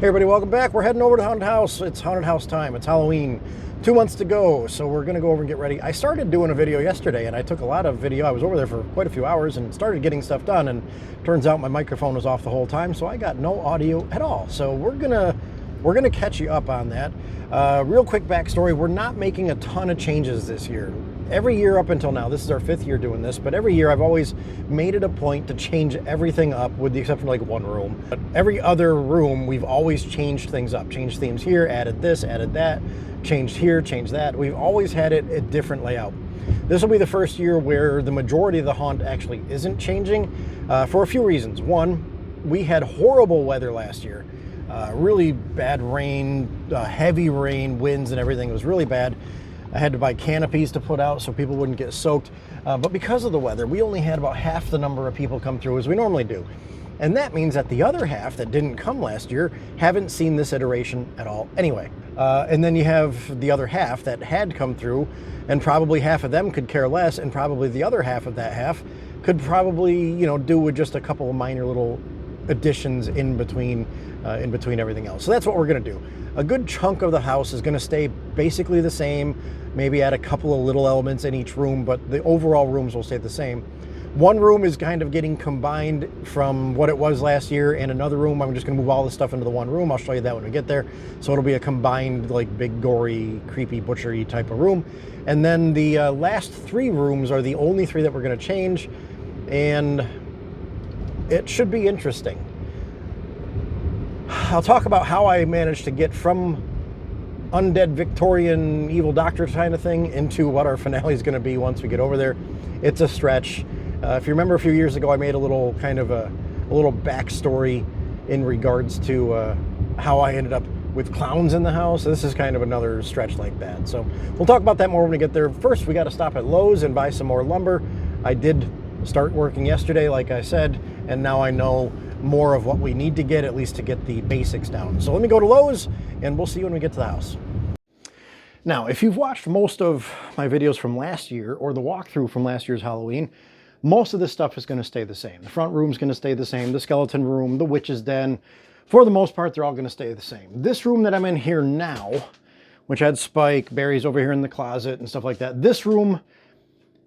Hey everybody, welcome back. We're heading over to Haunted House. It's Haunted House time. It's Halloween. 2 months to go, so we're gonna go over and get ready. I started doing a video yesterday and I took a lot of video. I was over there for quite a few hours and started getting stuff done, and turns out my microphone was off the whole time, so I got no audio at all. So we're gonna catch you up on that. Real quick backstory, we're not making a ton of changes this year. Every year up until now, this is our 5th year doing this, but every year I've always made it a point to change everything up with the exception of like one room. But every other room, we've always changed things up, changed themes here, added this, added that, changed here, changed that. We've always had it a different layout. This will be the first year where the majority of the haunt actually isn't changing for a few reasons. One, we had horrible weather last year. Really bad rain, heavy rain, winds and everything. It was really bad. I had to buy canopies to put out so people wouldn't get soaked. But because of the weather, we only had about half the number of people come through as we normally do. And that means that the other half that didn't come last year haven't seen this iteration at all anyway. And then you have the other half that had come through, and probably half of them could care less, and probably the other half of that half could probably, do with just a couple of minor little additions in between everything else. So that's what we're gonna do. A good chunk of the house is gonna stay basically the same, maybe add a couple of little elements in each room, but the overall rooms will stay the same. One room is kind of getting combined from what it was last year, and another room, I'm just gonna move all this stuff into the one room. I'll show you that when we get there. So it'll be a combined, like, big, gory, creepy, butchery type of room. And then the last 3 rooms are the only 3 that we're gonna change, and it should be interesting. I'll talk about how I managed to get from undead Victorian evil doctor kind of thing into what our finale is going to be once we get over there. It's a stretch. If you remember a few years ago, I made a little kind of a little backstory in regards to how I ended up with clowns in the house. This is kind of another stretch like that. So we'll talk about that more when we get there. First, we got to stop at Lowe's and buy some more lumber. I did start working yesterday, like I said, and now I know more of what we need to get, at least to get the basics down. So let me go to Lowe's and we'll see you when we get to the house. Now, if you've watched most of my videos from last year or the walkthrough from last year's Halloween, most of this stuff is going to stay the same. The front room's going to stay the same, the skeleton room, the witch's den. For the most part, they're all going to stay the same. This room that I'm in here now, which had Spike, Barry's over here in the closet and stuff like that, this room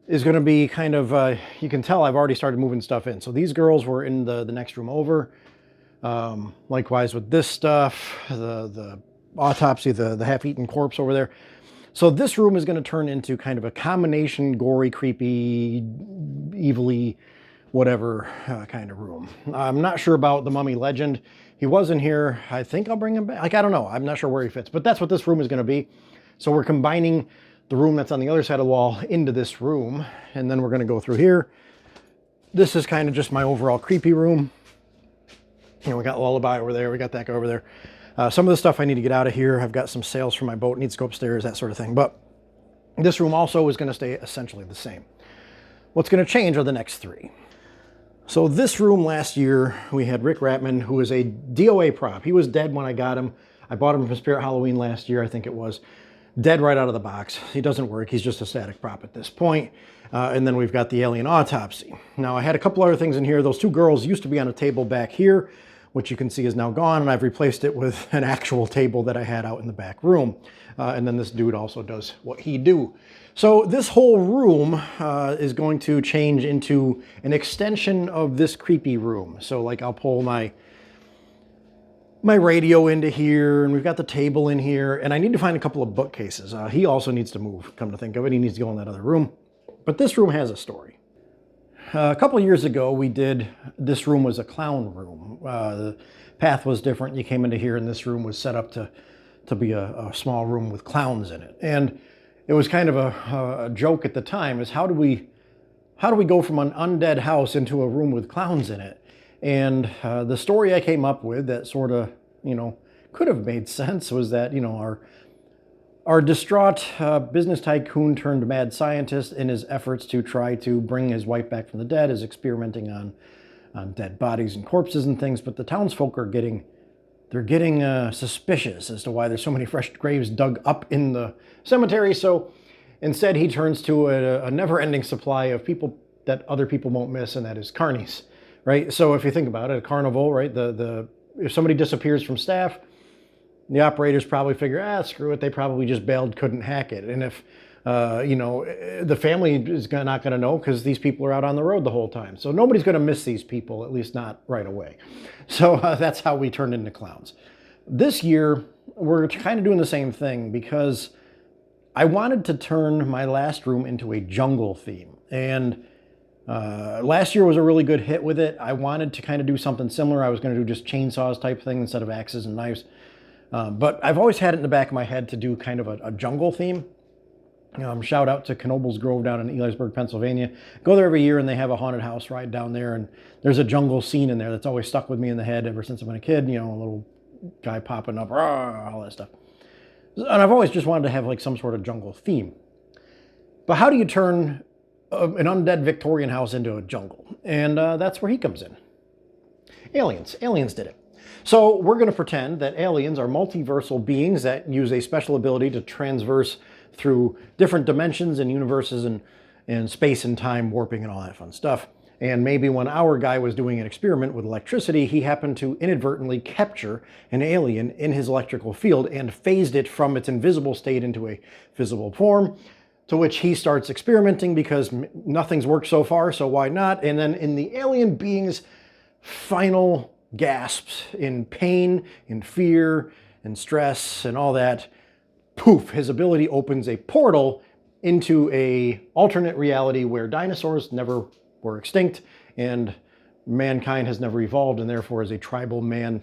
is going to be kind of, you can tell I've already started moving stuff in. So these girls were in the next room over. Likewise with this stuff, the autopsy, the half-eaten corpse over there. So this room is going to turn into kind of a combination gory, creepy, evilly, whatever kind of room. I'm not sure about the Mummy Legend. He was in here. I think I'll bring him back. Like, I don't know. I'm not sure where he fits, but that's what this room is going to be. So we're combining the room that's on the other side of the wall into this room, and then we're going to go through here. This is kind of just my overall creepy room. We got Lullaby over there, we got that guy over there. Some of the stuff I need to get out of here. I've got some sails for my boat, needs to go upstairs, that sort of thing. But this room also is going to stay essentially the same. What's going to change are the next 3. So this room last year, we had Rick Ratman, who was a DOA prop. He was dead when I got him. I bought him from Spirit Halloween last year, I think it was. Dead right out of the box. He doesn't work. He's just a static prop at this point. And then we've got the alien autopsy. Now, I had a couple other things in here. Those 2 girls used to be on a table back here, which you can see is now gone, and I've replaced it with an actual table that I had out in the back room. And then this dude also does what he do. So this whole room is going to change into an extension of this creepy room. So like I'll pull my radio into here, and we've got the table in here, and I need to find a couple of bookcases. He also needs to move, come to think of it. He needs to go in that other room. But this room has a story. A couple of years ago, this room was a clown room. The path was different. You came into here, and this room was set up to be a small room with clowns in it. And it was kind of a joke at the time, is how do we go from an undead house into a room with clowns in it? And the story I came up with that sort of, could have made sense was that, our distraught business tycoon turned mad scientist in his efforts to try to bring his wife back from the dead is experimenting on dead bodies and corpses and things. But the townsfolk are getting suspicious as to why there's so many fresh graves dug up in the cemetery. So instead, he turns to a never-ending supply of people that other people won't miss, and that is carnies. Right? So if you think about it, a carnival, right? The if somebody disappears from staff, the operators probably figure, screw it, they probably just bailed, couldn't hack it. And if, the family is not going to know because these people are out on the road the whole time. So nobody's going to miss these people, at least not right away. So that's how we turned into clowns. This year, we're kind of doing the same thing because I wanted to turn my last room into a jungle theme. And last year was a really good hit with it. I wanted to kind of do something similar. I was going to do just chainsaws type thing instead of axes and knives. But I've always had it in the back of my head to do kind of a jungle theme. Shout out to Knoebels Grove down in Elysburg, Pennsylvania. Go there every year and they have a haunted house right down there. And there's a jungle scene in there that's always stuck with me in the head ever since I've been a kid. A little guy popping up, all that stuff. And I've always just wanted to have like some sort of jungle theme. But how do you turn an undead Victorian house into a jungle? And that's where he comes in. Aliens. Aliens did it. So we're going to pretend that aliens are multiversal beings that use a special ability to transverse through different dimensions and universes and space and time warping and all that fun stuff. And maybe when our guy was doing an experiment with electricity, he happened to inadvertently capture an alien in his electrical field and phased it from its invisible state into a visible form, to which he starts experimenting because nothing's worked so far, so why not? And then in the alien being's final gasps in pain, in fear, in stress, and all that, poof, his ability opens a portal into a alternate reality where dinosaurs never were extinct and mankind has never evolved and therefore is a tribal man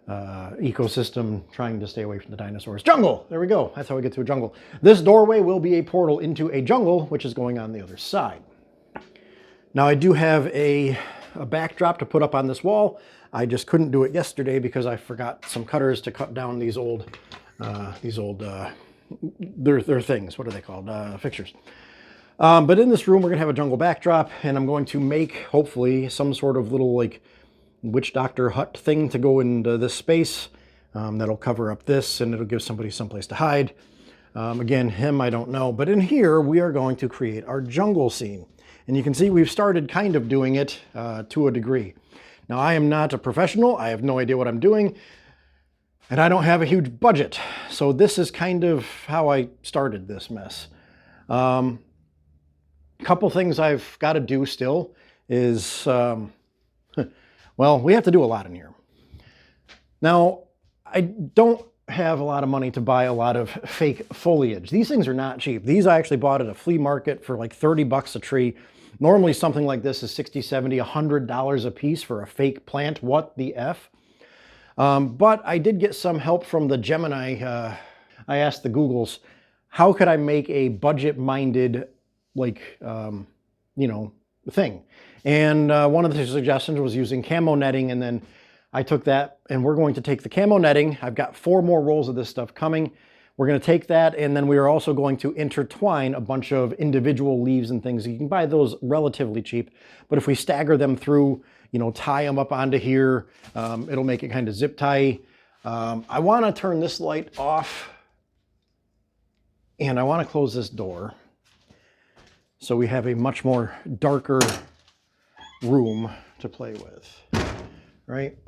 ecosystem trying to stay away from the dinosaurs. Jungle! There we go. That's how we get to a jungle. This doorway will be a portal into a jungle, which is going on the other side. Now I do have a backdrop to put up on this wall. I just couldn't do it yesterday because I forgot some cutters to cut down these old they're things, what are they called? Fixtures. But in this room, we're gonna have a jungle backdrop and I'm going to make, hopefully, some sort of little like witch doctor hut thing to go into this space. That'll cover up this and it'll give somebody someplace to hide. Again, him, I don't know. But in here, we are going to create our jungle scene. And you can see we've started kind of doing it to a degree. Now, I am not a professional. I have no idea what I'm doing. And I don't have a huge budget. So this is kind of how I started this mess. Couple things I've got to do still is, well, we have to do a lot in here. Now, I don't have a lot of money to buy a lot of fake foliage. These things are not cheap. These I actually bought at a flea market for like 30 bucks a tree. Normally something like this is 60, 70, $100 a piece for a fake plant. What the F? But I did get some help from the Gemini. I asked the Googles, how could I make a budget-minded, like, thing? And one of the suggestions was using camo netting, and then I took that, and we're going to take the camo netting. I've got 4 more rolls of this stuff coming. We're going to take that, and then we are also going to intertwine a bunch of individual leaves and things. You can buy those relatively cheap, but if we stagger them through, tie them up onto here, it'll make it kind of zip tie. I want to turn this light off, and I want to close this door so we have a much more darker room to play with, right?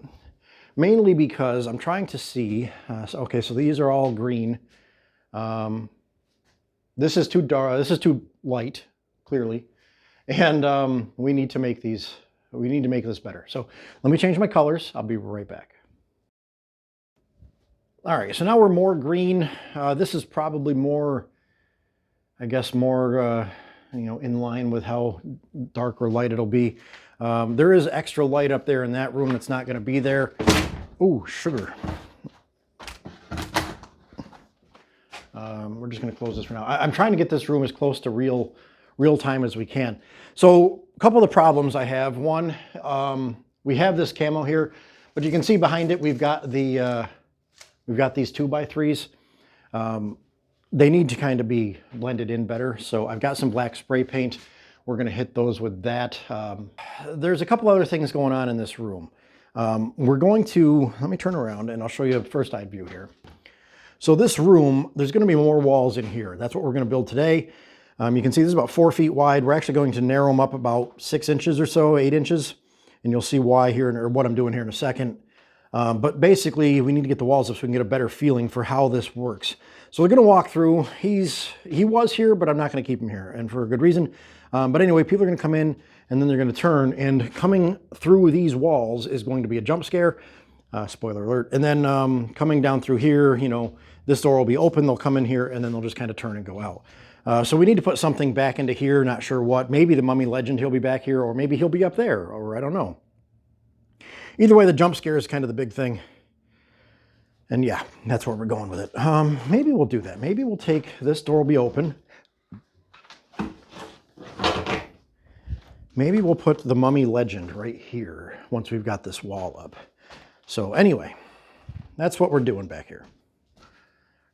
Mainly because I'm trying to see, okay, so these are all green. This is too dark, this is too light, clearly. And we need to make these, we need to make this better. So let me change my colors. I'll be right back. All right, so now we're more green. This is probably more, I guess, more, in line with how dark or light it'll be. There is extra light up there in that room that's not gonna be there. Ooh, sugar. We're just gonna close this for now. I'm trying to get this room as close to real time as we can. So a couple of the problems I have. One, we have this camo here, but you can see behind it we've got the we've got these 2x3s. They need to kind of be blended in better. So I've got some black spray paint. We're gonna hit those with that. There's a couple other things going on in this room. We're going to, let me turn around and I'll show you a first eye view here. So this room, there's gonna be more walls in here. That's what we're gonna build today. You can see this is about 4 feet wide. We're actually going to narrow them up about 6 inches or so, 8 inches. And you'll see why here, or what I'm doing here in a second. But basically, we need to get the walls up so we can get a better feeling for how this works. So we're going to walk through. He was here, but I'm not going to keep him here, and for a good reason. But anyway, people are going to come in, and then they're going to turn, and coming through these walls is going to be a jump scare. Spoiler alert. And then coming down through here, you know, this door will be open. They'll come in here, and then they'll just kind of turn and go out. So we need to put something back into here. Not sure what. Maybe the Mummy Legend, he'll be back here, or maybe he'll be up there, or I don't know. Either way, the jump scare is kind of the big thing. And yeah, that's where we're going with it. Maybe we'll do that. Maybe we'll take, this door will be open. Maybe we'll put the Mummy Legend right here once we've got this wall up. So anyway, that's what we're doing back here.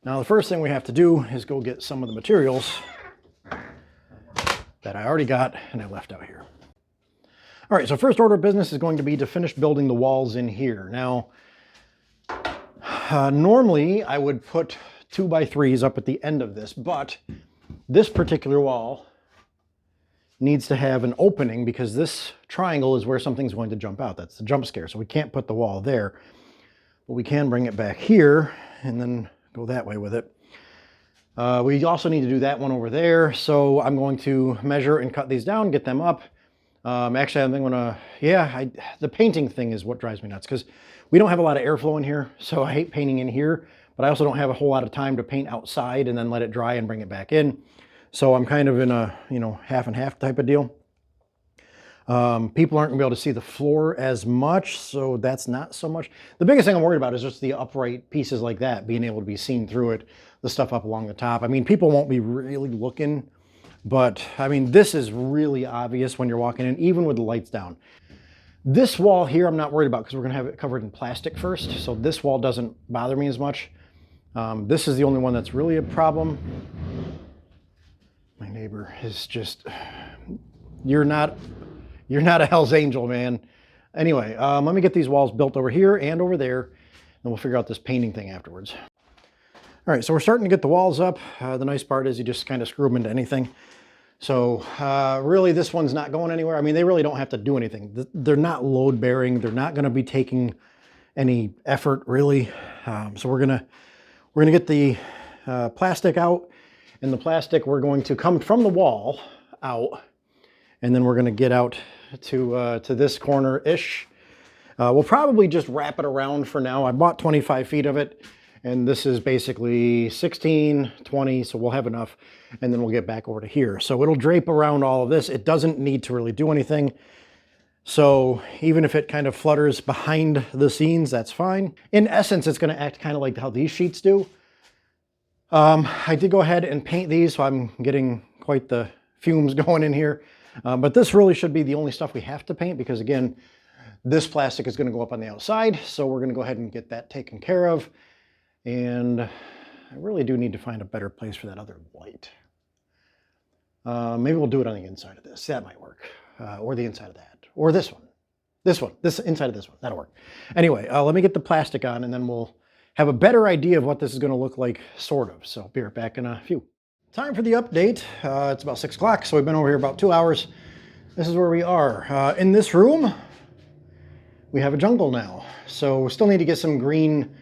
Now the first thing we have to do is go get some of the materials that I already got and I left out here. All right, so first order of business is going to be to finish building the walls in here. Now, normally I would put 2x3s up at the end of this, but this particular wall needs to have an opening because this triangle is where something's going to jump out. That's the jump scare, so we can't put the wall there, but we can bring it back here and then go that way with it. We also need to do that one over there, so I'm going to measure and cut these down, get them up. Actually, I'm gonna, the painting thing is what drives me nuts because we don't have a lot of airflow in here, so I hate painting in here, but I also don't have a whole lot of time to paint outside and then let it dry and bring it back in. So I'm kind of in a, you know, half and half type of deal. People aren't gonna be able to see the floor as much, so that's not so much. The biggest thing I'm worried about is just the upright pieces like that, being able to be seen through it, the stuff up along the top. I mean, people won't be really looking, but I mean, this is really obvious when you're walking in, even with the lights down. This wall here, I'm not worried about because we're gonna have it covered in plastic first. So this wall doesn't bother me as much. This is the only one that's really a problem. My neighbor is just, you're not a Hell's Angel, man. Anyway, let me get these walls built over here and over there, and we'll figure out this painting thing afterwards. All right, so we're starting to get the walls up. The nice part is you just kind of screw them into anything. So really this one's not going anywhere. I mean, they really don't have to do anything. They're not load bearing. They're not gonna be taking any effort really. So we're gonna get the plastic out, and the plastic we're going to come from the wall out, and then we're gonna get out to this corner-ish. We'll probably just wrap it around for now. I bought 25 feet of it, and this is basically 16, 20, so we'll have enough, and then we'll get back over to here. So it'll drape around all of this. It doesn't need to really do anything. So even if it kind of flutters behind the scenes, that's fine. In essence, it's gonna act kind of like how these sheets do. I did go ahead and paint these, so I'm getting quite the fumes going in here. But this really should be the only stuff we have to paint because again, this plastic is gonna go up on the outside, so we're gonna go ahead and get that taken care of. And I really do need to find a better place for that other light. Maybe we'll do it on the inside of this. That might work. Or the inside of that. Or this one. This inside of this one. That'll work. Anyway, let me get the plastic on and then we'll have a better idea of what this is going to look like, sort of. So be right back in a few. Time for the update. It's about 6 o'clock, so we've been over here about 2 hours. This is where we are. In this room, we have a jungle now. So we still need to get some green,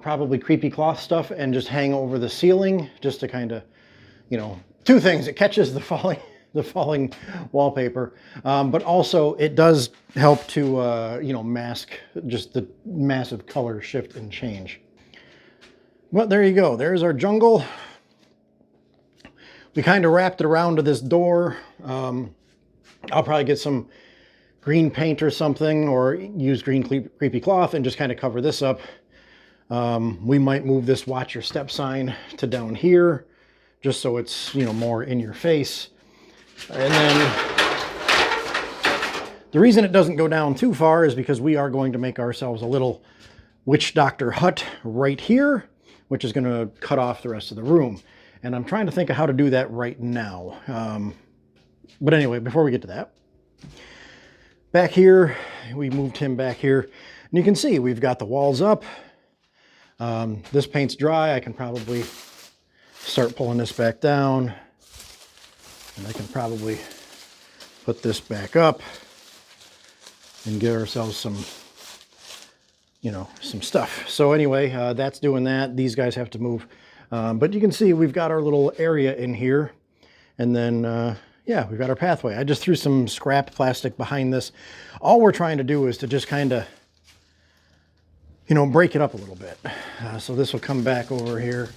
probably creepy cloth stuff and just hang over the ceiling just to kind of, you know, two things. It catches the falling wallpaper, but also it does help to, you know, mask just the massive color shift and change. But there you go. There's our jungle. We kind of wrapped it around to this door. I'll probably get some green paint or something, or use green creepy cloth and just kind of cover this up. We might move this watch your step sign to down here, just so it's, you know, more in your face. And then the reason it doesn't go down too far is because we are going to make ourselves a little witch doctor hut right here, which is going to cut off the rest of the room. And I'm trying to think of how to do that right now. But anyway, before we get to that, back here, we moved him back here. And you can see we've got the walls up. This paint's dry. I can probably start pulling this back down. And I can probably put this back up and get ourselves some you know, some stuff. So anyway, that's doing that. These guys have to move. But you can see we've got our little area in here. And then, yeah, we've got our pathway. I just threw some scrap plastic behind this. All we're trying to do is to just kind of, you know, break it up a little bit. So this will come back over here.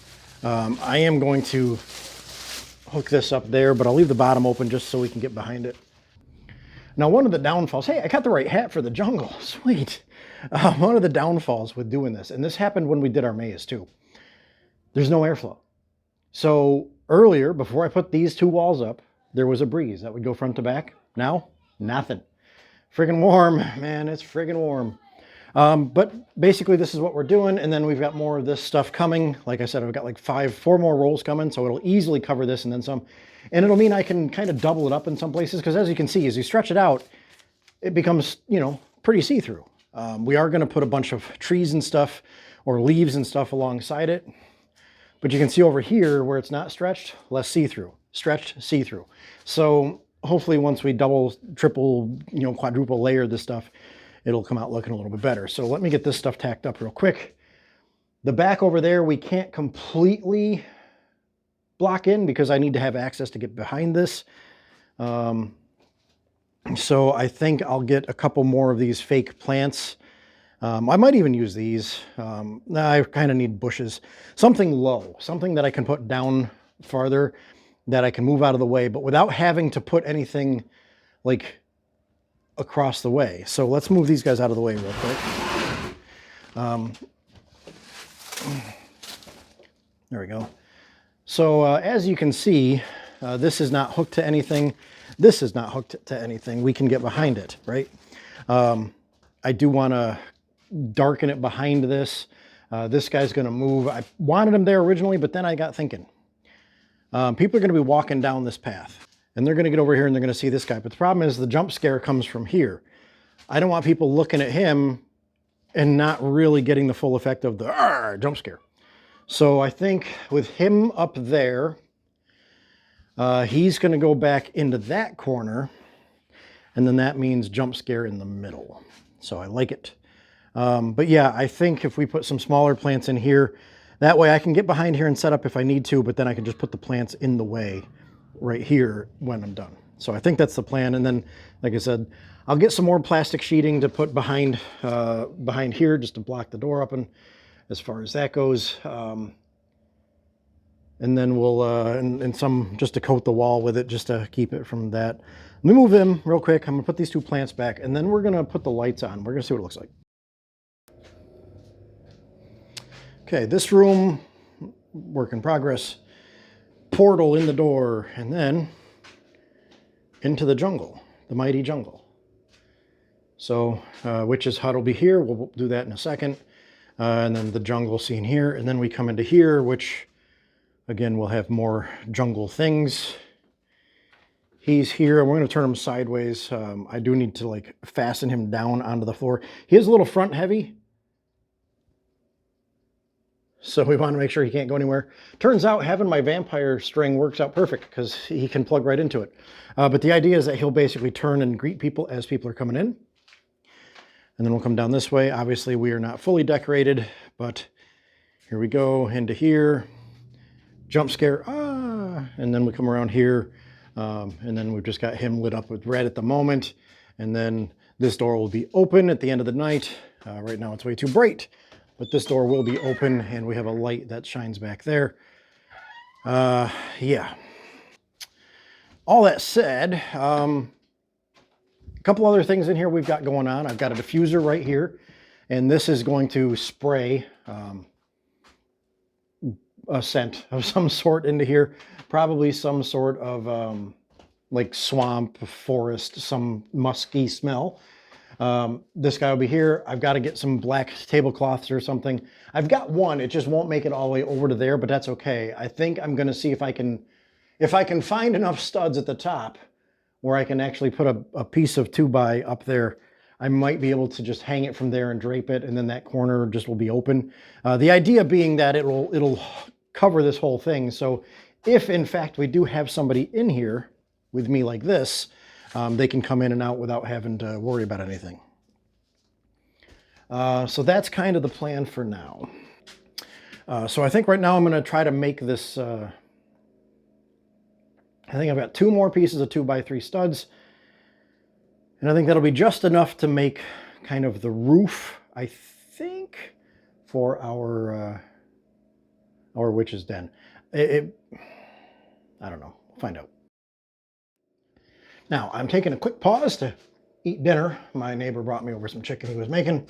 I am going to hook this up there, but I'll leave the bottom open just so we can get behind it. Now, one of the downfalls, hey, I got the right hat for the jungle. Sweet. One of the downfalls with doing this, and this happened when we did our maze too, there's no airflow. So earlier, before I put these two walls up, there was a breeze that would go front to back. Now, nothing. Friggin' warm, man, it's friggin' warm. But basically this is what we're doing, and then we've got more of this stuff coming. Like I said, I've got like 4 more rolls coming, so it'll easily cover this and then some. And it'll mean I can kind of double it up in some places, because as you can see, as you stretch it out, it becomes, you know, pretty see-through. We are going to put a bunch of trees and stuff, or leaves and stuff alongside it. But you can see over here where it's not stretched, less see-through. Stretched, see-through. So hopefully once we double, triple, you know, quadruple layer this stuff, it'll come out looking a little bit better. So let me get this stuff tacked up real quick. The back over there, we can't completely block in because I need to have access to get behind this. So I think I'll get a couple more of these fake plants. I might even use these. I kind of need bushes. Something low, something that I can put down farther, that I can move out of the way, but without having to put anything like across the way. So let's move these guys out of the way real quick. There we go. So as you can see, this is not hooked to anything. This is not hooked to anything. We can get behind it, right? I do want to darken it behind this. This guy's going to move. I wanted him there originally, but then I got thinking. People are going to be walking down this path, and they're going to get over here and they're going to see this guy. But the problem is the jump scare comes from here. I don't want people looking at him and not really getting the full effect of the jump scare. So I think with him up there, he's going to go back into that corner, and then that means jump scare in the middle. So I like it. But yeah, I think if we put some smaller plants in here, that way I can get behind here and set up if I need to, but then I can just put the plants in the way right here when I'm done. So I think that's the plan. And then, like I said, I'll get some more plastic sheeting to put behind here just to block the door open as far as that goes. And then we'll, and some just to coat the wall with it just to keep it from that. Let me move him real quick. I'm gonna put these 2 plants back, and then we're gonna put the lights on. We're gonna see what it looks like. Okay, this room, work in progress. Portal in the door, and then into the jungle, the mighty jungle. So Witch's Hut will be here. We'll do that in a second. And then the jungle scene here, and then we come into here, which again, we'll have more jungle things. He's here, and we're going to turn him sideways. I do need to like fasten him down onto the floor. He is a little front heavy, so we want to make sure he can't go anywhere. Turns out having my vampire string works out perfect because he can plug right into it. But the idea is that he'll basically turn and greet people as people are coming in. And then we'll come down this way. Obviously, we are not fully decorated, but here we go into here. Jump scare, and then we come around here, and then we've just got him lit up with red at the moment. And then this door will be open at the end of the night. Right now it's way too bright. But this door will be open, and we have a light that shines back there. Yeah. All that said, a couple other things in here we've got going on. I've got a diffuser right here, and this is going to spray a scent of some sort into here. Probably some sort of like swamp, forest, some musky smell. This guy will be here. I've got to get some black tablecloths or something. I've got one, it just won't make it all the way over to there, but that's okay. I think I'm going to see if I can find enough studs at the top where I can actually put a piece of 2x up there. I might be able to just hang it from there and drape it, and then that corner just will be open. The idea being that it'll cover this whole thing. So if in fact we do have somebody in here with me like this, they can come in and out without having to worry about anything. So that's kind of the plan for now. So I think right now I'm going to try to make this, I think I've got 2 more pieces of 2x3 studs. And I think that'll be just enough to make kind of the roof, I think, for our witch's den. I don't know. We'll find out. Now, I'm taking a quick pause to eat dinner. My neighbor brought me over some chicken he was making.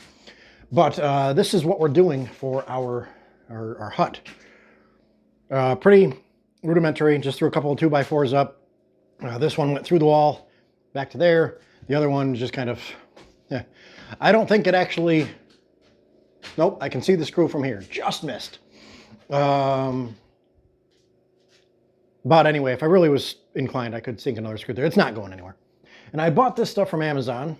But this is what we're doing for our hut. Pretty rudimentary. Just threw a couple of 2x4s up. This one went through the wall, back to there. The other one just kind of, yeah. I don't think it actually, nope, I can see the screw from here. Just missed. But anyway, if I really was inclined, I could sink another screw there. It's not going anywhere. And I bought this stuff from Amazon.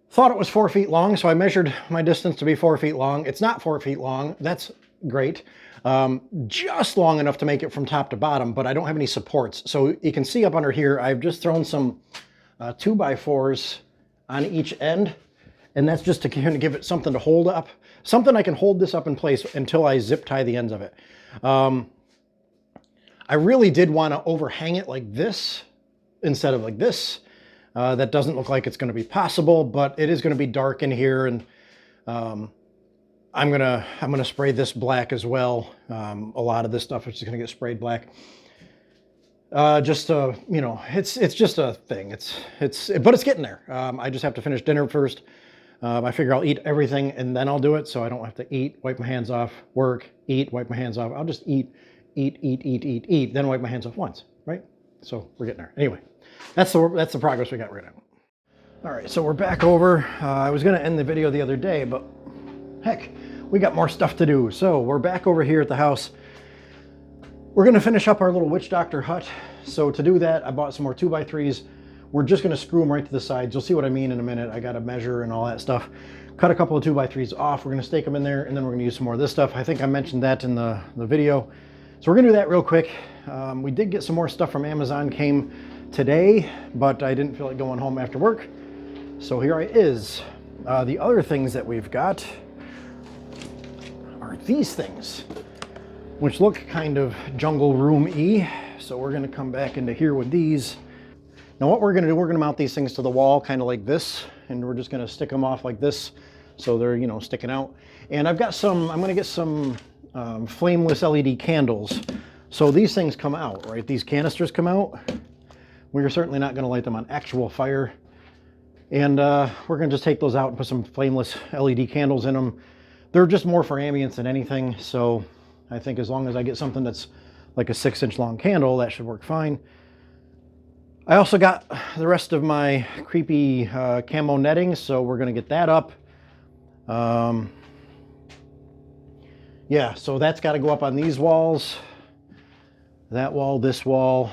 Thought it was 4 feet long, so I measured my distance to be 4 feet long. It's not 4 feet long. That's great. Just long enough to make it from top to bottom, but I don't have any supports. So you can see up under here, I've just thrown some 2x4s on each end, and that's just to kind of give it something to hold up. Something I can hold this up in place until I zip tie the ends of it. I really did want to overhang it like this instead of like this. That doesn't look like it's going to be possible, but it is going to be dark in here, and I'm gonna spray this black as well. A lot of this stuff is just gonna get sprayed black. Just you know, it's just a thing. But it's getting there. I just have to finish dinner first. I figure I'll eat everything and then I'll do it, so I don't have to eat, wipe my hands off, work, eat, wipe my hands off. I'll just eat, then wipe my hands off once, right? So we're getting there. Anyway, that's the progress we got right now. All right, so we're back over. I was gonna end the video the other day, but heck, we got more stuff to do. So we're back over here at the house. We're gonna finish up our little witch doctor hut. So to do that, I bought some more 2x3s. We're just gonna screw them right to the sides. You'll see what I mean in a minute. I gotta measure and all that stuff. Cut a couple of 2x3s off. We're gonna stake them in there, and then we're gonna use some more of this stuff. I think I mentioned that in the video. So we're gonna do that real quick. We did get some more stuff from Amazon, came today, but I didn't feel like going home after work. So here it is. The other things that we've got are these things, which look kind of jungle room-y. So we're gonna come back into here with these. Now what we're gonna do, we're gonna mount these things to the wall kind of like this, and we're just gonna stick them off like this so they're, you know, sticking out. And I've got some, I'm gonna get some flameless LED candles. So these things come out, right? These canisters come out. We're certainly not gonna light them on actual fire. And we're gonna just take those out and put some flameless LED candles in them. They're just more for ambience than anything. So I think as long as I get something that's like a 6-inch long candle, that should work fine. I also got the rest of my creepy camo netting, so we're gonna get that up. Yeah, so that's gotta go up on these walls. That wall, this wall's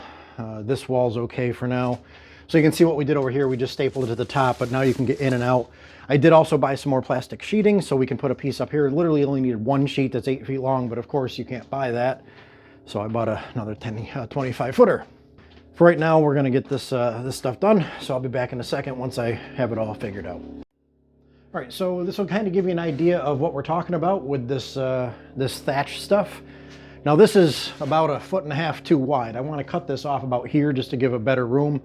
okay for now. So you can see what we did over here. We just stapled it to the top, but now you can get in and out. I did also buy some more plastic sheeting so we can put a piece up here. Literally only needed one sheet that's 8 feet long, but of course you can't buy that. So I bought another 25 footer. For right now, we're gonna get this stuff done. So I'll be back in a second once I have it all figured out. All right, so this will kind of give you an idea of what we're talking about with this, this thatch stuff. Now this is about 1.5 feet too wide. I wanna cut this off about here just to give a better room.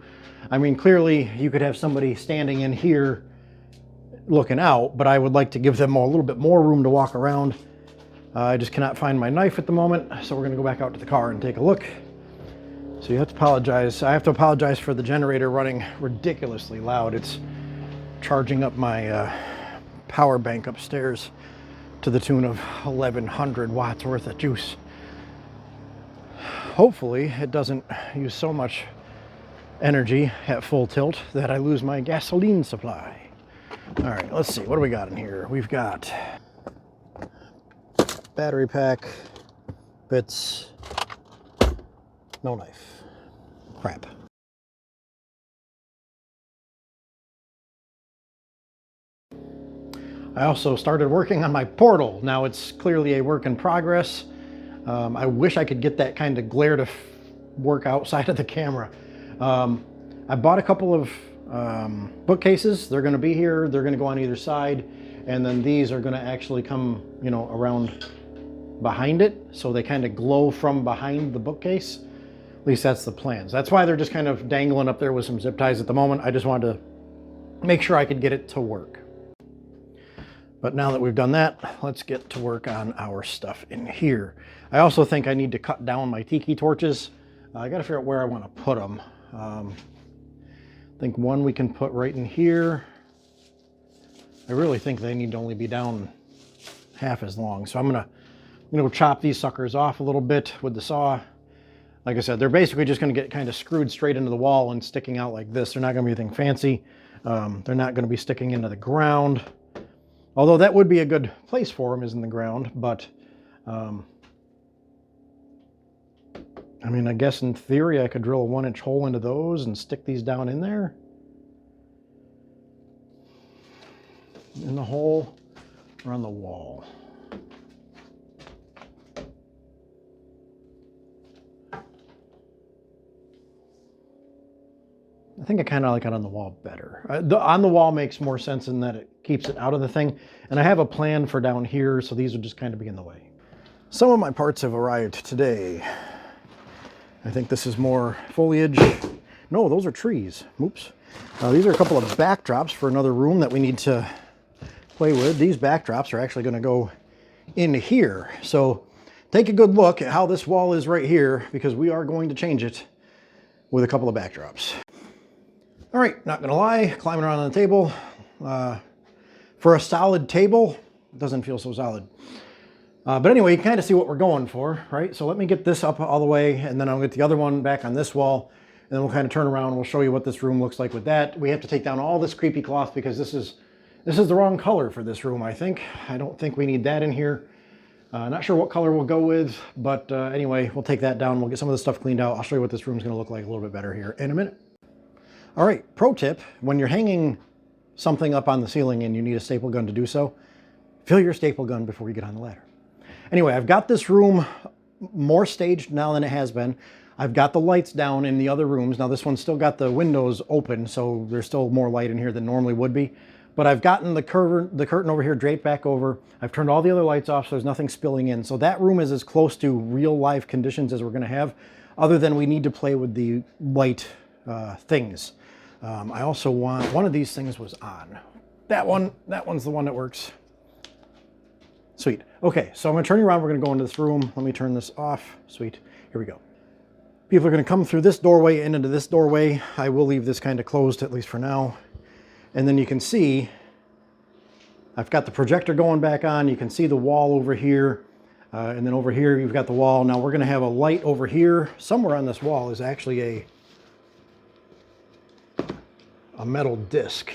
I mean, clearly you could have somebody standing in here looking out, but I would like to give them a little bit more room to walk around. I just cannot find my knife at the moment, so we're gonna go back out to the car and take a look. So you have to apologize. I have to apologize for the generator running ridiculously loud. It's charging up my power bank upstairs to the tune of 1,100 watts worth of juice. Hopefully it doesn't use so much energy at full tilt that I lose my gasoline supply. All right, let's see, what do we got in here? We've got battery pack, bits, no knife, crap. I also started working on my portal. Now it's clearly a work in progress. I wish I could get that kind of glare to work outside of the camera. I bought a couple of bookcases. They're gonna be here. They're gonna go on either side. And then these are going to actually come, you know, around behind it, so they kind of glow from behind the bookcase. At least that's the plans. That's why they're just kind of dangling up there with some zip ties at the moment. I just wanted to make sure I could get it to work. But now that we've done that, let's get to work on our stuff in here. I also think I need to cut down my tiki torches. I got to figure out where I want to put them. I think one we can put right in here. I really think they need to only be down half as long. So I'm gonna chop these suckers off a little bit with the saw. Like I said, they're basically just gonna get kind of screwed straight into the wall and sticking out like this. They're not gonna be anything fancy. They're not gonna be sticking into the ground. Although that would be a good place for them, is in the ground. But I mean, I guess in theory I could drill a 1-inch hole into those and stick these down in there. In the hole or on the wall. I think I kind of like it on the wall better. On the wall makes more sense in that it keeps it out of the thing. And I have a plan for down here, so these would just kind of be in the way. Some of my parts have arrived today. I think this is more foliage. No, those are trees. Oops. These are a couple of backdrops for another room that we need to play with. These backdrops are actually going to go in here. So take a good look at how this wall is right here, because we are going to change it with a couple of backdrops. All right, not gonna lie, climbing around on the table. For a solid table, it doesn't feel so solid. But anyway, you can kind of see what we're going for, right? So let me get this up all the way, and then I'll get the other one back on this wall, and then we'll kind of turn around and we'll show you what this room looks like with that. We have to take down all this creepy cloth because this is the wrong color for this room, I think. I don't think we need that in here. Not sure what color we'll go with, but anyway, we'll take that down. We'll get some of this stuff cleaned out. I'll show you what this room's gonna look like a little bit better here in a minute. All right, pro tip, when you're hanging something up on the ceiling and you need a staple gun to do so, fill your staple gun before you get on the ladder. Anyway, I've got this room more staged now than it has been. I've got the lights down in the other rooms. Now this one's still got the windows open, so there's still more light in here than normally would be. But I've gotten the curtain over here draped back over. I've turned all the other lights off so there's nothing spilling in. So that room is as close to real life conditions as we're gonna have, other than we need to play with the light things. I also want, one of these things was on. That one's the one that works. Sweet. Okay, so I'm gonna turn you around. We're gonna go into this room. Let me turn this off. Sweet. Here we go. People are gonna come through this doorway and into this doorway. I will leave this kind of closed, at least for now. And then you can see, I've got the projector going back on. You can see the wall over here. And then over here, you've got the wall. Now we're gonna have a light over here. Somewhere on this wall is actually a metal disc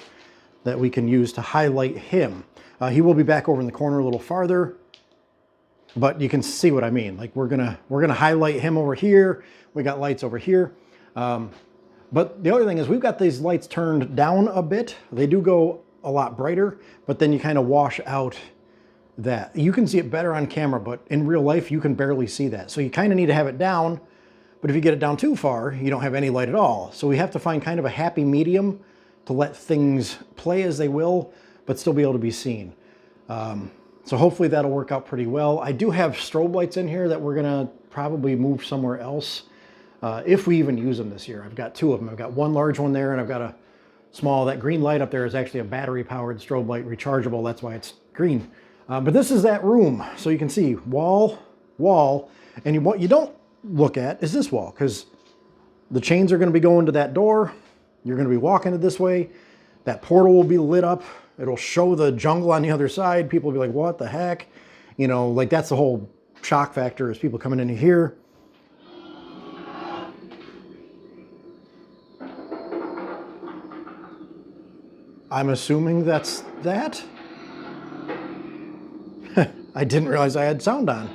that we can use to highlight him. He will be back over in the corner a little farther, but you can see what I mean. Like we're gonna highlight him over here. We got lights over here. But the other thing is we've got these lights turned down a bit. They do go a lot brighter, but then you kind of wash out that. You can see it better on camera, but in real life, you can barely see that. So you kind of need to have it down, but if you get it down too far, you don't have any light at all. So we have to find kind of a happy medium to let things play as they will, but still be able to be seen. So hopefully that'll work out pretty well. I do have strobe lights in here that we're gonna probably move somewhere else, if we even use them this year. I've got two of them. I've got one large one there and I've got a small. That green light up there is actually a battery powered strobe light, rechargeable. That's why it's green. But this is that room. So you can see wall, and what you don't look at is this wall, because the chains are gonna be going to that door. You're gonna be walking it this way. That portal will be lit up. It'll show the jungle on the other side. People will be like, what the heck? You know, like that's the whole shock factor is people coming into here. I'm assuming that's that. I didn't realize I had sound on.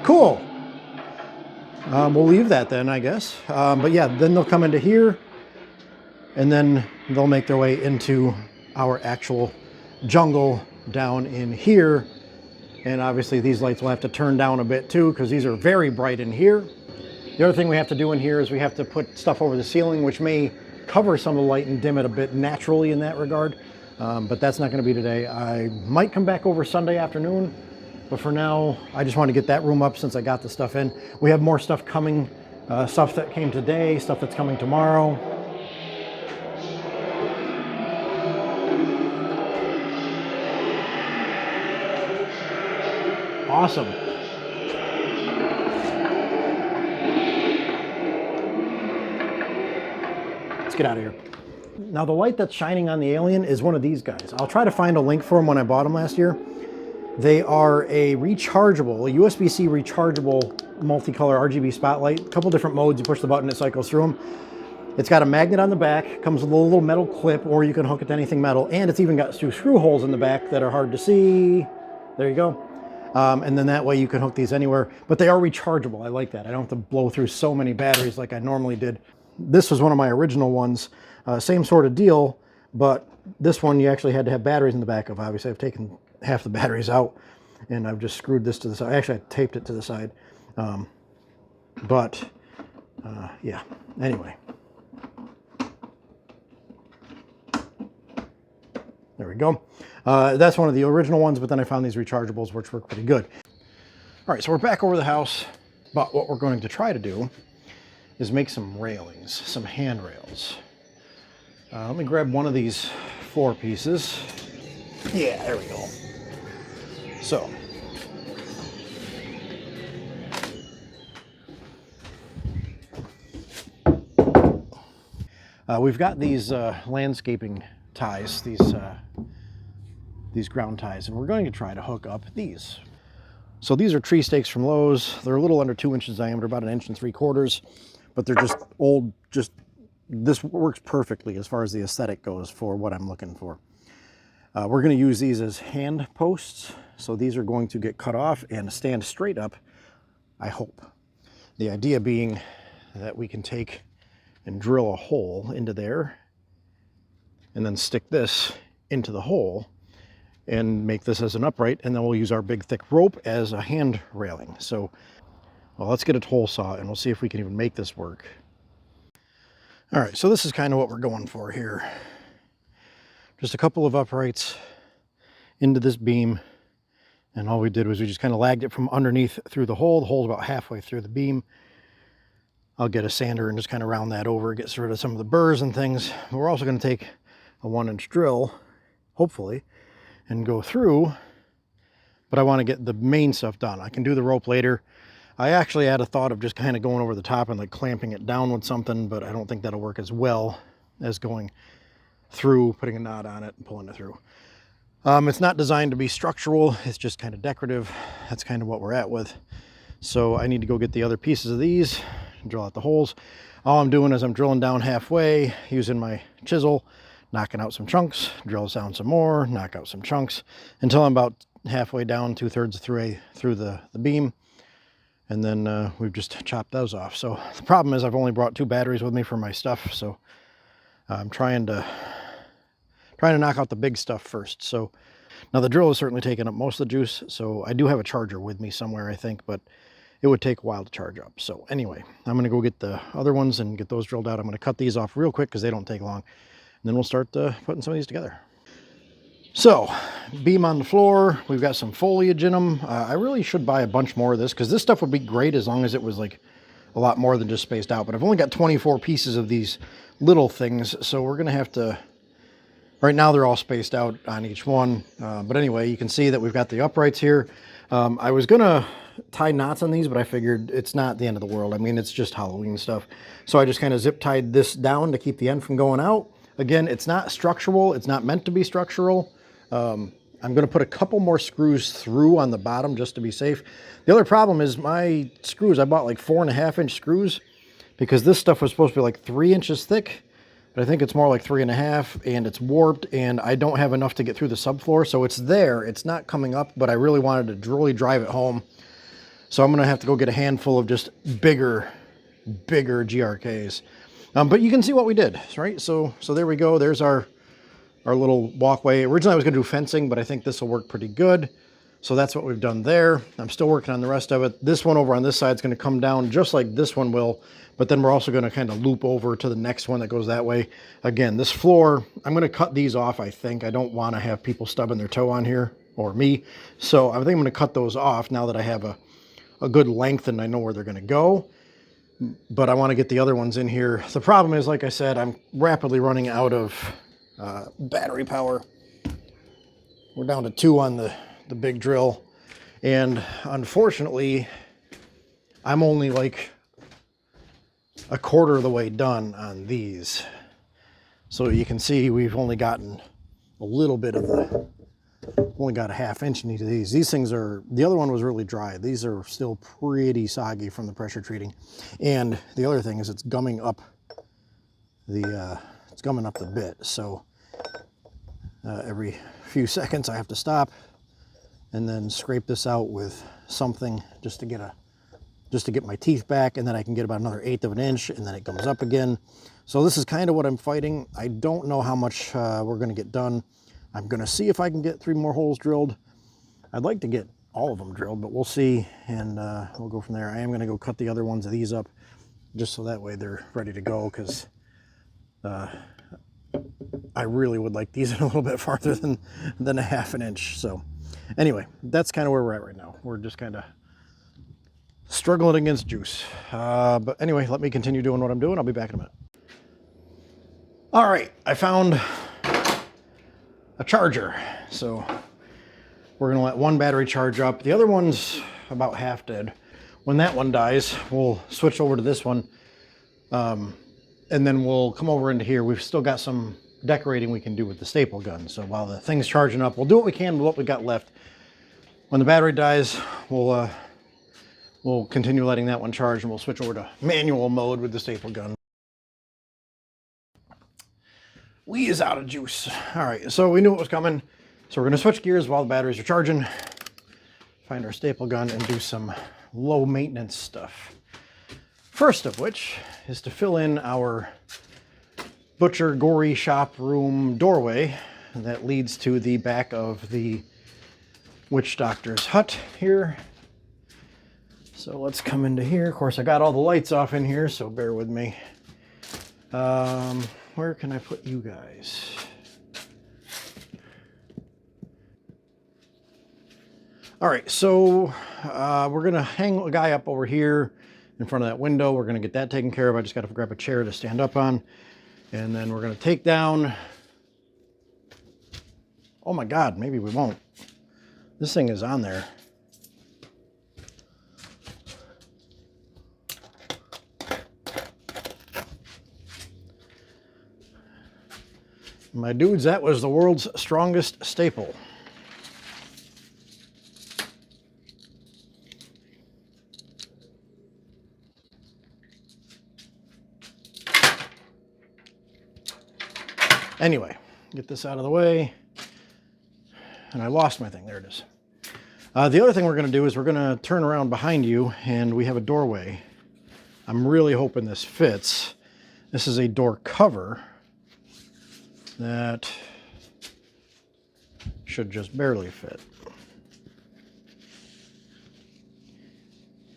Cool. We'll leave that then, I guess. But yeah, then they'll come into here and then they'll make their way into our actual jungle down in here. And obviously these lights will have to turn down a bit too, because these are very bright in here. The other thing we have to do in here is we have to put stuff over the ceiling, which may cover some of the light and dim it a bit naturally in that regard. But that's not going to be today. I might come back over Sunday afternoon, but for now, I just want to get that room up since I got the stuff in. We have more stuff coming, stuff that came today, stuff that's coming tomorrow. Awesome. Let's get out of here. Now the light that's shining on the Alien is one of these guys. I'll try to find a link for them when I bought them last year. They are a rechargeable, a USB-C rechargeable multicolor RGB spotlight. A couple different modes. You push the button, it cycles through them. It's got a magnet on the back, comes with a little metal clip, or you can hook it to anything metal, and it's even got two screw holes in the back that are hard to see. There you go. And then that way you can hook these anywhere, but they are rechargeable. I like that. I don't have to blow through so many batteries like I normally did. This was one of my original ones. Same sort of deal, but this one you actually had to have batteries in the back of. Obviously, I've taken half the batteries out, and I've just screwed this to the side. Actually, I taped it to the side. Yeah, anyway. There we go. That's one of the original ones, but then I found these rechargeables, which work pretty good. All right, so we're back over the house, but what we're going to try to do is make some railings, some handrails. Let me grab one of these floor pieces. Yeah, there we go. So, we've got these landscaping ties, these ground ties, and we're going to try to hook up these. So these are tree stakes from Lowe's. They're a little under 2 inches diameter, about 1 3/4 inches, but they're just old, this works perfectly as far as the aesthetic goes for what I'm looking for. We're going to use these as hand posts. So these are going to get cut off and stand straight up, I hope. The idea being that we can take and drill a hole into there and then stick this into the hole and make this as an upright, and then we'll use our big thick rope as a hand railing. So, well, let's get a hole saw and we'll see if we can even make this work. All right, so this is kind of what we're going for here. Just a couple of uprights into this beam, and all we did was we just kind of lagged it from underneath through the hole. The hole's about halfway through the beam. I'll get a sander and just kind of round that over, get rid of some of the burrs and things. We're also going to take a 1-inch drill, hopefully, and go through, but I want to get the main stuff done. I can do the rope later. I actually had a thought of just kind of going over the top and like clamping it down with something, but I don't think that'll work as well as going through, putting a knot on it and pulling it through. It's not designed to be structural, it's just kind of decorative. That's kind of what we're at with. So I need to go get the other pieces of these and drill out the holes. All I'm doing is I'm drilling down halfway using my chisel, knocking out some chunks, drill down some more, knock out some chunks until I'm about halfway down, 2/3 through the beam. And then we've just chopped those off. So the problem is I've only brought 2 batteries with me for my stuff. So I'm trying to knock out the big stuff first. So now the drill is certainly taking up most of the juice. So I do have a charger with me somewhere, I think, but it would take a while to charge up. So anyway, I'm going to go get the other ones and get those drilled out. I'm going to cut these off real quick because they don't take long. And then we'll start putting some of these together. So, beam on the floor. We've got some foliage in them. I really should buy a bunch more of this because this stuff would be great as long as it was like a lot more than just spaced out. But I've only got 24 pieces of these little things, so we're going to have to... Right now they're all spaced out on each one. But anyway, you can see that we've got the uprights here. I was going to tie knots on these, but I figured it's not the end of the world. I mean, it's just Halloween stuff. So I just kind of zip tied this down to keep the end from going out. Again, it's not structural. It's not meant to be structural. I'm going to put a couple more screws through on the bottom just to be safe. The other problem is my screws, I bought like 4.5-inch screws because this stuff was supposed to be like 3 inches thick, but I think it's more like 3.5, and it's warped, and I don't have enough to get through the subfloor. So it's there, it's not coming up, but I really wanted to really drive it home. So I'm going to have to go get a handful of just bigger GRKs. But you can see what we did, right? So there we go. There's our little walkway. Originally I was going to do fencing, but I think this will work pretty good. So that's what we've done there. I'm still working on the rest of it. This one over on this side is going to come down just like this one will, but then we're also going to kind of loop over to the next one that goes that way. Again, this floor, I'm going to cut these off, I think. I don't want to have people stubbing their toe on here, or me. So I think I'm going to cut those off now that I have a good length and I know where they're going to go. But I want to get the other ones in here. The problem is, like I said, I'm rapidly running out of battery power. We're down to 2 on the big drill. And unfortunately, I'm only like a quarter of the way done on these. So you can see we've only gotten a little bit of only got a 1/2 inch in each of these. These things are, the other one was really dry. These are still pretty soggy from the pressure treating. And the other thing is it's gumming up the bit. So every few seconds I have to stop and then scrape this out with something just to get my teeth back, and then I can get about another 1/8 of an inch, and then it comes up again. So this is kind of what I'm fighting. I don't know how much we're going to get done. I'm going to see if I can get 3 more holes drilled. I'd like to get all of them drilled, but we'll see, and we'll go from there. I am going to go cut the other ones of these up just so that way they're ready to go, because I really would like these a little bit farther than a 1/2 inch. So anyway, that's kind of where we're at right now. We're just kind of struggling against juice. But anyway, let me continue doing what I'm doing. I'll be back in a minute. All right, I found a charger. So we're gonna let one battery charge up. The other one's about half dead. When that one dies, we'll switch over to this one. And then we'll come over into here. We've still got some decorating we can do with the staple gun. So while the thing's charging up, we'll do what we can with what we got left. When the battery dies, we'll continue letting that one charge, and we'll switch over to manual mode with the staple gun. We is out of juice. All right, so we knew it was coming. So we're gonna switch gears while the batteries are charging, find our staple gun, and do some low maintenance stuff. First of which is to fill in our butcher gory shop room doorway that leads to the back of the witch doctor's hut here. So let's come into here. Of course, I got all the lights off in here, so bear with me. Where can I put you guys? All right, so we're gonna hang a guy up over here in front of that window. We're gonna get that taken care of. I just gotta grab a chair to stand up on. And then we're gonna take down, oh my God, maybe we won't. This thing is on there. My dudes, that was the world's strongest staple. Anyway, get this out of the way. And I lost my thing. There it is. The other thing we're going to do is we're going to turn around behind you, and we have a doorway. I'm really hoping this fits. This is a door cover that should just barely fit.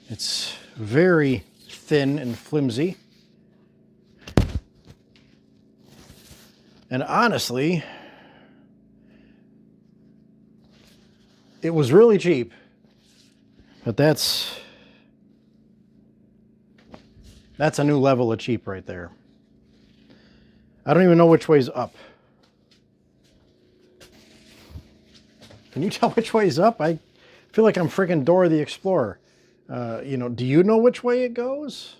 It's very thin and flimsy. And honestly, it was really cheap, but that's a new level of cheap right there. I don't even know which way's up. Can you tell which way's up? I feel like I'm freaking Dora the Explorer. You know, do you know which way it goes?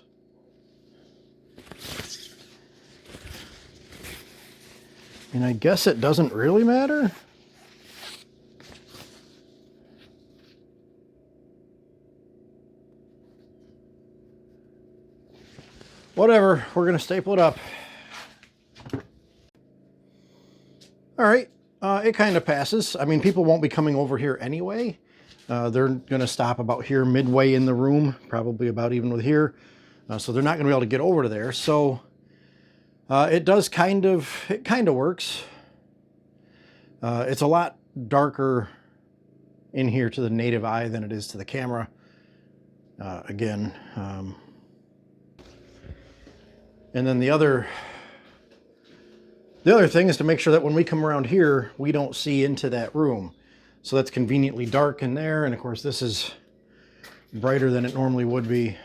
And I guess it doesn't really matter. Whatever, we're gonna staple it up. All right, it kind of passes. I mean, people won't be coming over here anyway. They're gonna stop about here midway in the room, probably about even with here. So they're not gonna be able to get over to there. So it kind of works. It's a lot darker in here to the native eye than it is to the camera. Again, and then the other thing is to make sure that when we come around here, we don't see into that room. So that's conveniently dark in there. And of course, this is brighter than it normally would be.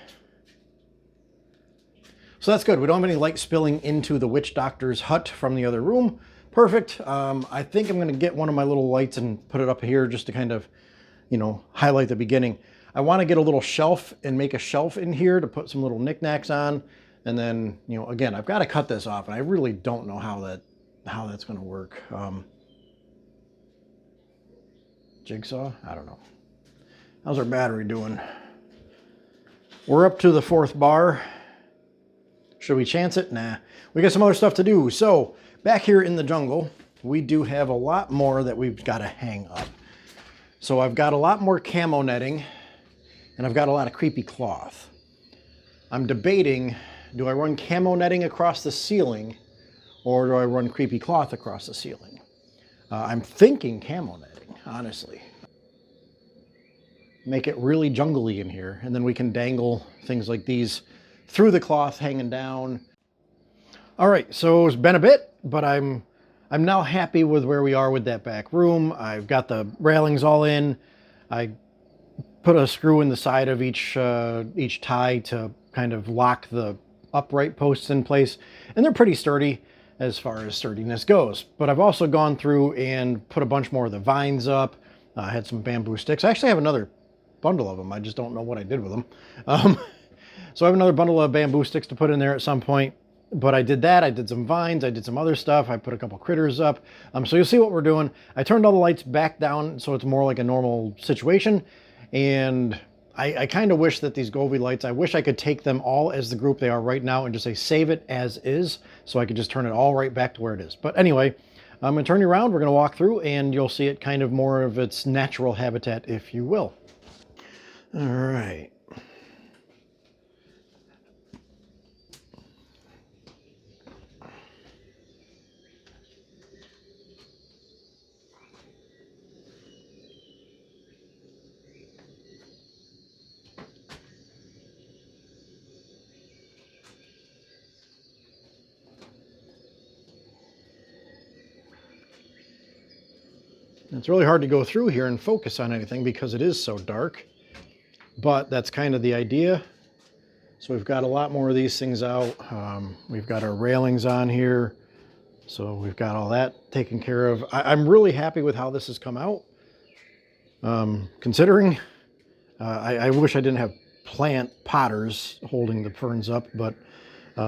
So that's good. We don't have any light spilling into the witch doctor's hut from the other room. Perfect. I think I'm going to get one of my little lights and put it up here just to kind of, you know, highlight the beginning. I want to get a little shelf and make a shelf in here to put some little knickknacks on. And then, you know, again, I've got to cut this off, and I really don't know how that's going to work. Jigsaw? I don't know. How's our battery doing? We're up to the 4th bar. Should we chance it? Nah. We got some other stuff to do. So back here in the jungle, we do have a lot more that we've got to hang up. So I've got a lot more camo netting, and I've got a lot of creepy cloth. I'm debating, do I run camo netting across the ceiling, or do I run creepy cloth across the ceiling? I'm thinking camo netting, honestly. Make it really jungly in here, and then we can dangle things like these through the cloth hanging down. All right, so it's been a bit, but I'm now happy with where we are with that back room. I've got the railings all in. I put a screw in the side of each tie to kind of lock the upright posts in place, and they're pretty sturdy as far as sturdiness goes. But I've also gone through and put a bunch more of the vines up. I had some bamboo sticks. I actually have another bundle of them. I just don't know what I did with them. So I have another bundle of bamboo sticks to put in there at some point. But I did that. I did some vines. I did some other stuff. I put a couple critters up. So you'll see what we're doing. I turned all the lights back down so it's more like a normal situation. And I kind of wish that these Govee lights, I wish I could take them all as the group they are right now and just say save it as is, so I could just turn it all right back to where it is. But anyway, I'm going to turn you around. We're going to walk through and you'll see it kind of more of its natural habitat, if you will. All right. It's really hard to go through here and focus on anything because it is so dark, but that's kind of the idea. So we've got a lot more of these things out. We've got our railings on here. So we've got all that taken care of. I'm really happy with how this has come out. Considering, I wish I didn't have plant potters holding the ferns up, but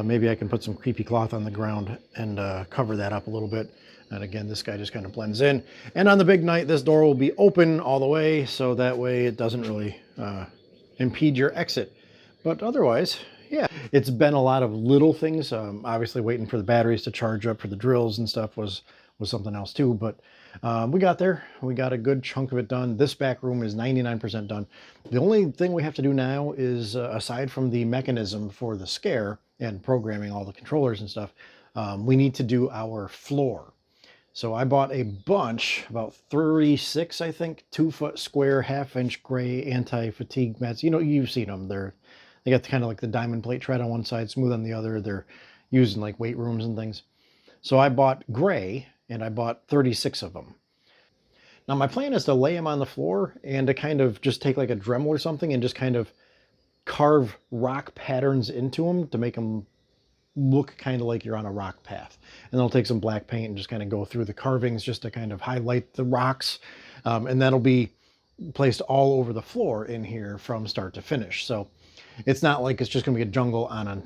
maybe I can put some creepy cloth on the ground and cover that up a little bit. And again, this guy just kind of blends in. And on the big night, this door will be open all the way, so that way it doesn't really impede your exit. But otherwise, yeah, it's been a lot of little things. Obviously waiting for the batteries to charge up for the drills and stuff was something else too. But we got there. We got a good chunk of it done. This back room is 99% done. The only thing we have to do now is, aside from the mechanism for the scare and programming all the controllers and stuff, we need to do our floor. So I bought a bunch, about 36, I think, 2-foot square, 1/2-inch gray anti-fatigue mats. You know, you've seen them. They got kind of like the diamond plate tread on one side, smooth on the other. They're used in like weight rooms and things. So I bought gray, and I bought 36 of them. Now my plan is to lay them on the floor and to kind of just take like a Dremel or something and just kind of carve rock patterns into them to make them look kind of like you're on a rock path. And then I'll take some black paint and just kind of go through the carvings just to kind of highlight the rocks. And that'll be placed all over the floor in here from start to finish. So it's not like it's just going to be a jungle on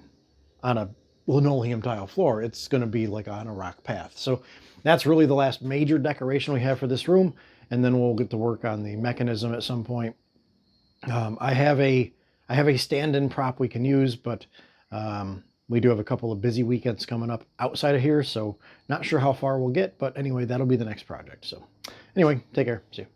a linoleum tile floor. It's going to be like on a rock path. So that's really the last major decoration we have for this room. And then we'll get to work on the mechanism at some point. I have a stand-in prop we can use, but we do have a couple of busy weekends coming up outside of here, so not sure how far we'll get, but anyway, that'll be the next project. So anyway, take care. See you.